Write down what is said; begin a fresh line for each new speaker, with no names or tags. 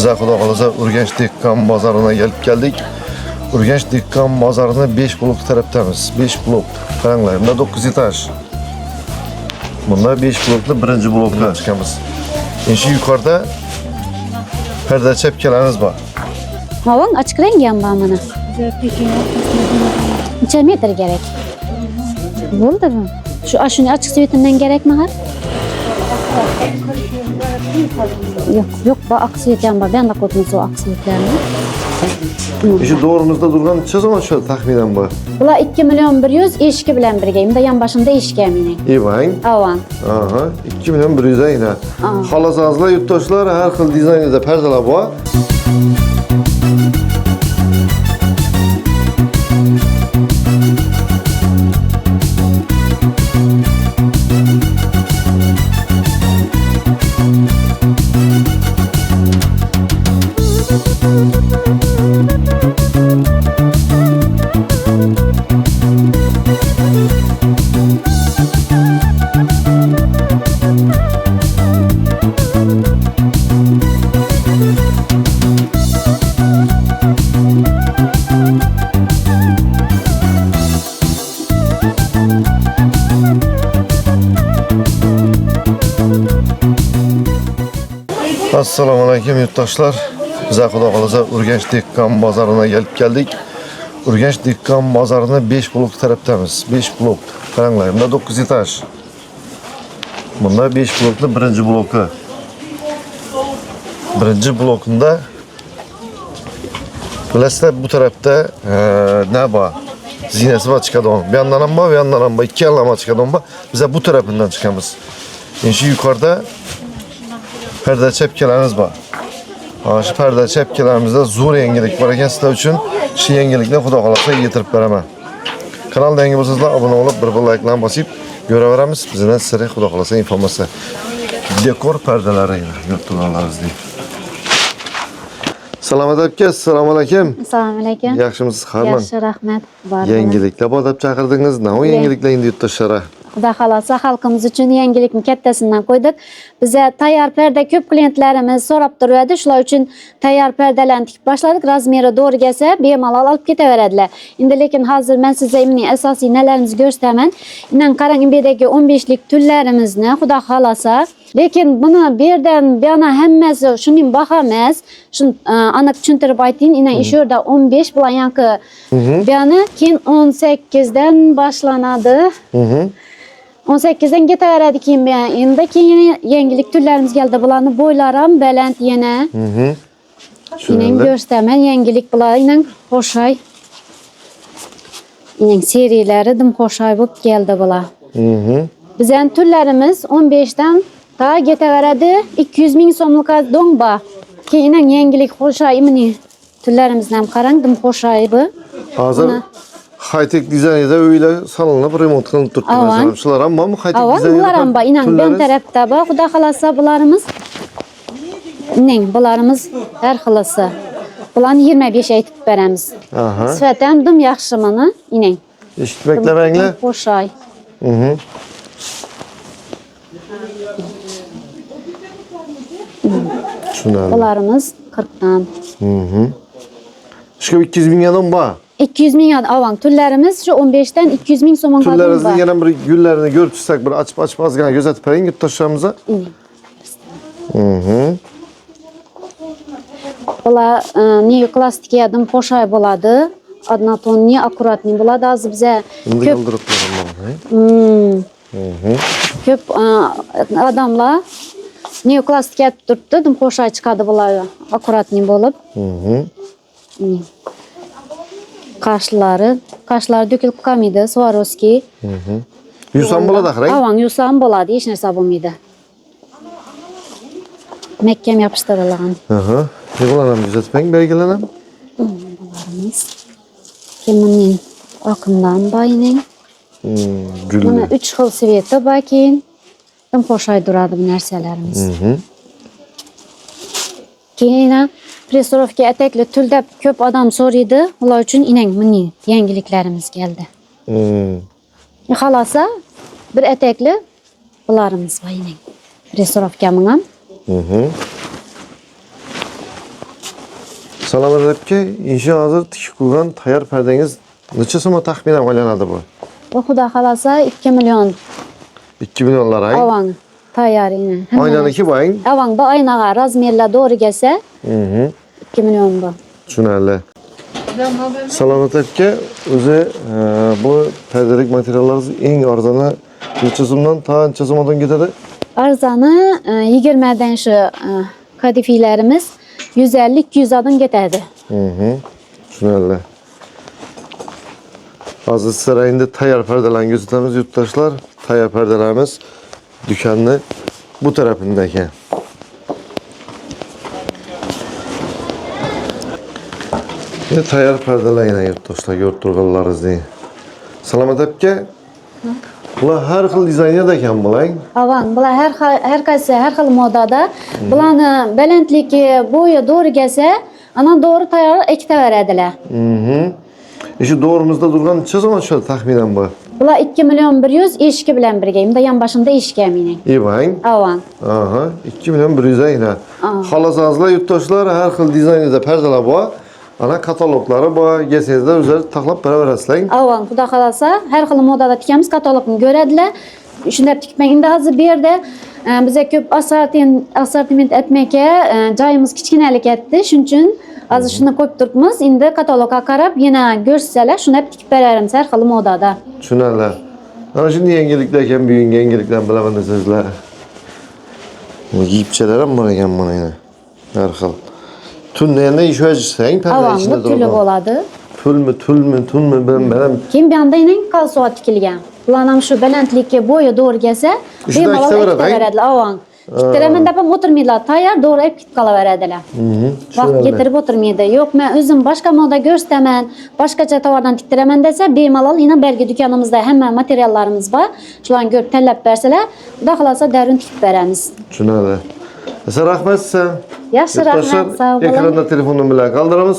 Bize Xudo xolasa Urganch dehqon bozoriga geldik. Urganch dehqon bozorini 5 blok tarafdamiz. 5 blok. Qaranglar, bunda 9 etaj. Bunda 5 blokli birinchi blokka chiqamiz. Endi yuqorida perda chapkalarimiz bor.
Havang açık rengi ham bor mana. Necha metr kerak? Bo'ldimi? Shuni açık svetinden kerakmi har? Yok, bu aksiyet ham bor. Ben de ko'rdim o aksiyetlarni.
Şu doğrumuzda durgan necha zaman şu taxminan bor?
Bular 2 milyon 100 eshigi bilan birga. Bunda yan boshimda eshik ham mening.
Evang.
Avan.
Aha, 2 milyon 100 ayna. Xolasangizlar yurtdoshlar har xil dizaynda perdalar bor. Assalamu alaykum yurtdoshlar. Bize Xudo xolasa Urganch dehqon bozoriga geldik. Urganch dehqon bozorini 5 blok tarafdamiz. 5 blok. Qaranglar, bunda 9 etaj. Bunda 5 blokli birinchi bloki. Birinchi blokunda bilasizlar bu tarafda ne bor? Zinasi bor chiqadigan. Bu yandan ham bor, bu yandan ham bor. Ikki yoqlama chiqadigan bor. Biz bu tarafından chiqamiz. Endi yuqorida perda chapkalarimiz bor. Şu perda chapkalarimizda zo'r yangilik bor ekan sizlar uchun. Shu yangilikni Xudo xolasa yetirib beraman. Kanalga yangi bo'lsangizlar obuna bo'lib, bir like'larni bosib ko'raveramiz. Bizdan siri Xudo xolasa informatsiya. Dekor perdalari yurtdoshlarimiz. Salomat aka, assalomu alaykum.
Assalomu alaykum.
Yaxshimisiz, Harman?
Yaxshi, rahmat.
Yangiliklar bor deb chaqirdingiz. Nima yangiliklar endi yurtdoshlar?
Xudo xolasa xalqimiz uchun yangilikni kattasidan qo'ydik. Bize tayyor perda ko'p klientlarimiz so'rab turadi. Shular uchun tayyor perdalarni tikib boshladik. Razmeri to'g'ri kelsa, bemalol olib ketaveradilar. Endi lekin hozir men sizga asosiy nelarimizni ko'rsataman. Inan qarang, bu yerdagi 15lik tullarimizni Xudo xolasa. Lekin buni berdan buyana hammasi shuning baho emas. Shuni aniq tushuntirib aytayın. Inan ish yerda 15 bular yanki buyana keyin 18 dan boshlanadi. 18'den ketaveradi keyin endi keyin yangilik turlarimiz keldi. Bularni bo'ylari ham baland yana. Inan ko'rsataman, yangilik bular inan xo'shay. Inan seriyalari dim xo'shay bo'lib keldi bular. Bizning turlarimiz 15 dan ta ketaveradi. 200 ming so'mlik dong bor. Keyin yangilik xo'shay meni turlarimizni ham qarang, dim xo'shay bu.
Hozir high-tech dizaynda uylar salonlab remont qilinib turibdi. Masalan, shular ham bormi? High-tech dizaynda.
Bular ham bor. Inan ben tarafda bor. Xudo xolasa bularimiz. Inan bularimiz har xilasi. Bularni 25 aytib beramiz. Sifatan dim yaxshi mana, inan.
Eshitmaklamanglar.
Xo'shay.
Tushunarli.
Bularimiz 40 dan.
Shu 200 ming adam bor.
200 ming avan tullarimiz şu 15 dan 200 ming so'mga qadar bor.
Tullaringizni yana bir gullarini ko'rib chiqsak, bir ochib ozgina ko'rsatib bering yurtdoshlarimizni.
Bular neoklastik yadim xo'shay bo'ladi. Однотонный, аккуратный bo'ladi. Hozir biza ko'p odamlar neoklastik yatib turibdi, dim xo'shay chiqadi bular akkuratный bo'lib. Qashlari dökülüp qolmaydi, Swarovski.
Yusam bo'ladi axir.
Avan yusam bo'ladi, hech narsa bo'lmaydi. Mahkam yopishtirilgan.
Bularni ham kuzatib belgilanam.
Bularimiz keminning oqimdan boyining. Buni 3 xil sveti bor keyin. Dim xo'shay turadi bu narsalarimiz. Keyin Presorovka atakli tulda ko'p odam so'raydi. Ular uchun inan mini yangiliklarimiz keldi. Xolasa bir atakli bularimiz bor inan. Presorovka ham.
Salamat aka, inşa hazır tikib qo'ygan tayyor perdengiz necha so'mga taxminan olinadi bu?
Bu xudo xolasa 2 million
2 milyonlar ay.
avang tayyor yine.
Aynaniki bu ayın.
Avang bu aynaga razmerlar doğru gelse 2 million bu.
Tushunarli. Salamat aka, o'zi bu perdelik materiallaringiz eng arzoni necha so'mdan ta necha so'mdan ketadi?
Arzanı 20'den şu kadifilerimiz 150-200 adım getirdi.
Tushunarli. Hozir sizlar endi tayyor perdelarni ko'rsatamiz yurtdoshlar. Tayyor perdelerimiz dükkanni bu tarafında ekan. Yine tayyor perdeler yine yurtdoshlar ko'rib turganlaringizdek. Salamat aka. Bular har xil dizaynda ekan bular.
Avan, bular her kaysi her xil modada. Bularni balandligi bo'yi doğru gelse ana doğru tayyor ikkita beradilar.
Şu doğrumuzda durgan necha so'm tushadi taxminan bu?
Bular 2 million 100 eshigi bilan birga. Unda yan başında eshigi meni.
İyi bang.
Avan.
Aha, 2 milyon 100 ayna. Xalasazlar yurtdoshlar har xil dizaynda perdeler bu. Ana katalogları bu. Gelsengizlar o'zlari taxlab beraverasizlar.
Avan, xudo xolasa har xil modada tikamiz, katalogni ko'radilar. Shunday tikmang. Endi hozir bu yerda bize ko'p assortiment etmekka joyimiz kichkinalik etdi. Shuning uchun hozir shuni qo'yib turibmiz. Endi katalogga qarab yana ko'rsalar, shuni tikib beramiz har xil modada.
Tushunarli. Ana shunday yangiliklar ekan, bugungi yangiliklarni bilaman desizlar. Bu yipchalar ham bor ekan mana yana. Har xil. Tunda yana ish o'jisang,
Avan, bu tuli bo'ladi.
Tulmi ben.
Keyin bu yoqda yana qalsoat tikilgan. Bular ham shu balandlikka bo'yi to'g'ri kelsa, bemalol ikkita beradilar. Avan. Kittiraman deb ham o'tirmaydilar. Tayyor to'g'ri olib ketib qolaveradilar. Vaqt getirib o'tirmaydi. Yo'q, men o'zim boshqa moda ko'rsataman, boshqacha tovardan tiktiraman desa, bemalol yana belgi dükkanımızda hamma materiallarimiz bor. Shularni ko'rib tanlab bersalar, xudo xolasa darun tikib beramiz.
Tushunarli. Rahmat size.
Yaxshi, rahmat. Sağ olun.
Ekranda telefonum bilan qoldiramiz.